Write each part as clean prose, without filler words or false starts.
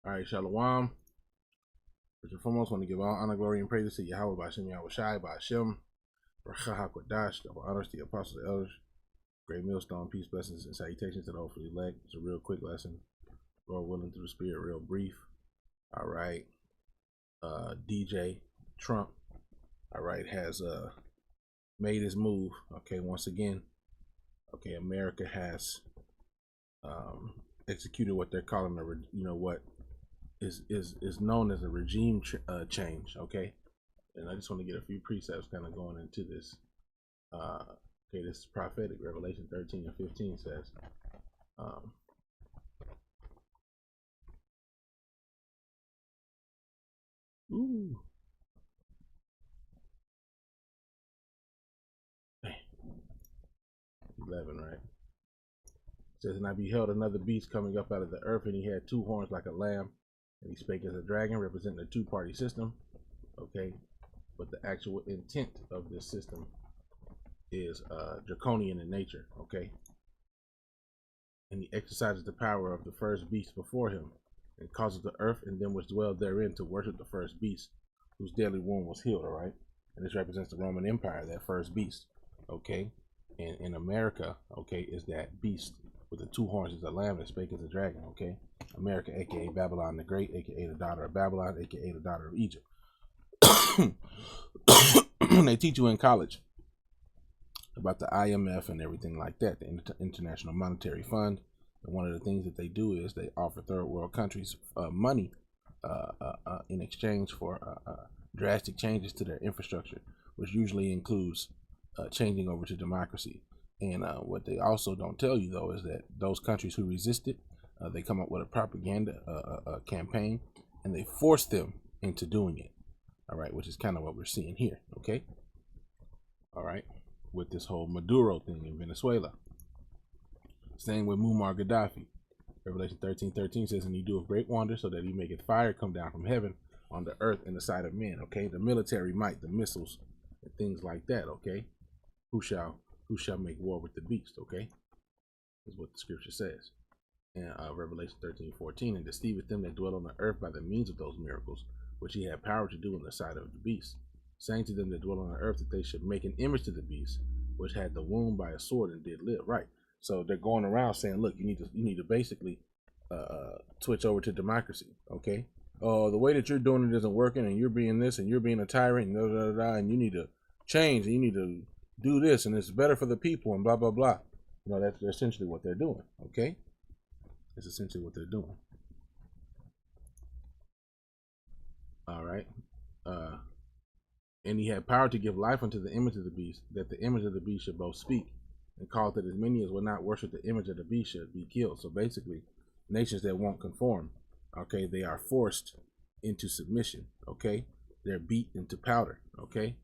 All right, Shalom. First and foremost, I want to give all honor, glory, and praises to Yahweh, Ba'ashem, Yahweh Shai, Ba'ashem, Racha HaKodash, double honors to the apostles, the elders, great millstone, peace, blessings, and salutations to the hopefully elect. It's a real quick lesson, Lord willing, through the Spirit, real brief. All right, DJ Trump, all right, has made his move. Okay, once again, okay, America has executed what they're calling a, what is known as a regime change. Okay, and I just want to get a few precepts kind of going into this. Okay, this is prophetic. Revelation 13 and 15 says, ooh, 11, right? It says, and I beheld another beast coming up out of the earth, and he had two horns like a lamb, and he spake as a dragon, representing a two-party system. Okay, but the actual intent of this system is draconian in nature. Okay, and he exercises the power of the first beast before him, and causes the earth and them which dwell therein to worship the first beast, whose deadly wound was healed. All right, and this represents the Roman Empire, that first beast. Okay, and in America, okay, is that beast with the two horns is a lamb that spake as a dragon. Okay, America, aka Babylon the Great, aka the daughter of Babylon, aka the daughter of Egypt. They teach you in college about the IMF and everything like that, the International Monetary Fund. And one of the things that they do is they offer third world countries money in exchange for drastic changes to their infrastructure, which usually includes changing over to democracy. And what they also don't tell you, though, is that those countries who resist it, they come up with a propaganda campaign, and they force them into doing it. All right, which is kind of what we're seeing here. Okay. All right, with this whole Maduro thing in Venezuela. Same with Muammar Gaddafi. Revelation 13:13 says, and he doeth great wonders, so that he maketh fire come down from heaven on the earth in the sight of men. Okay, the military might, the missiles, and things like that. Okay, who shall make war with the beast? Okay, is what the scripture says. And Revelation 13:14, and deceiveth them that dwell on the earth by the means of those miracles, which he had power to do in the sight of the beast, saying to them that dwell on the earth that they should make an image to the beast, which had the wound by a sword and did live. Right. So they're going around saying, look, you need to basically switch over to democracy. Okay. Oh, the way that you're doing it isn't working, and you're being this, and you're being a tyrant, and and you need to change, and you need to do this, and it's better for the people, and blah blah blah. You know, that's essentially what they're doing. Okay. That's essentially what they're doing. All right. And he had power to give life unto the image of the beast, that the image of the beast should both speak, and cause that as many as will not worship the image of the beast should be killed. So basically, nations that won't conform, okay, they are forced into submission. Okay, they're beat into powder. Okay,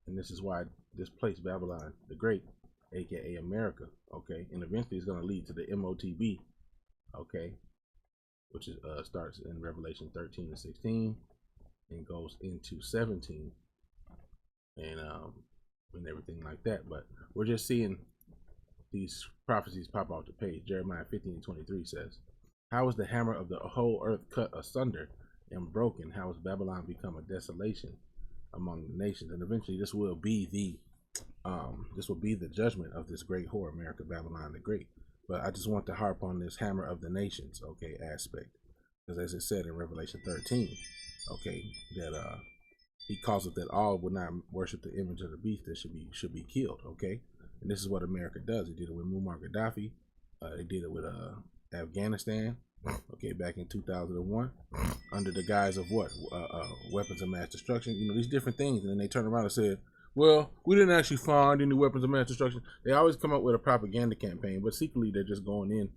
and this is why this place, Babylon the Great, aka America, okay, and eventually it's going to lead to the MOTB. Okay, which is starts in Revelation 13 and 16 and goes into 17 and everything like that. But we're just seeing these prophecies pop off the page. Jeremiah 15:23 says, how is the hammer of the whole earth cut asunder and broken? How has Babylon become a desolation among the nations? And eventually this will be the judgment of this great whore, America, Babylon the Great. But I just want to harp on this hammer of the nations, okay, aspect. Because as it said in Revelation 13, okay, that he causeth that all would not worship the image of the beast that should be killed. Okay, and this is what America does. It did it with Muammar Gaddafi. They did it with Afghanistan. Okay, back in 2001, under the guise of what weapons of mass destruction. You know, these different things, and then they turn around and said, well, we didn't actually find any weapons of mass destruction. They always come up with a propaganda campaign, but secretly they're just going in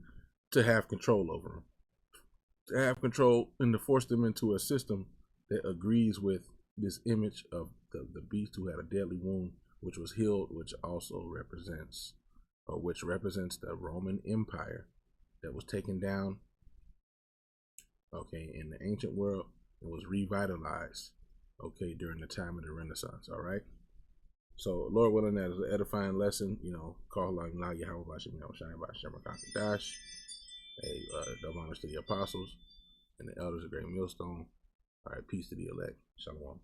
to have control over them, to have control and to force them into a system that agrees with this image of the beast who had a deadly wound, which was healed, which also represents the Roman Empire that was taken down, okay, in the ancient world, and was revitalized, okay, during the time of the Renaissance. All right. So, Lord willing, that is an edifying lesson. You know, call like now Yahweh Ba'ashem, Yahweh Shai, Ba'ashem, Dash. Hey, double honors to the apostles and the elders of Great Millstone. All right, peace to the elect. Shalom.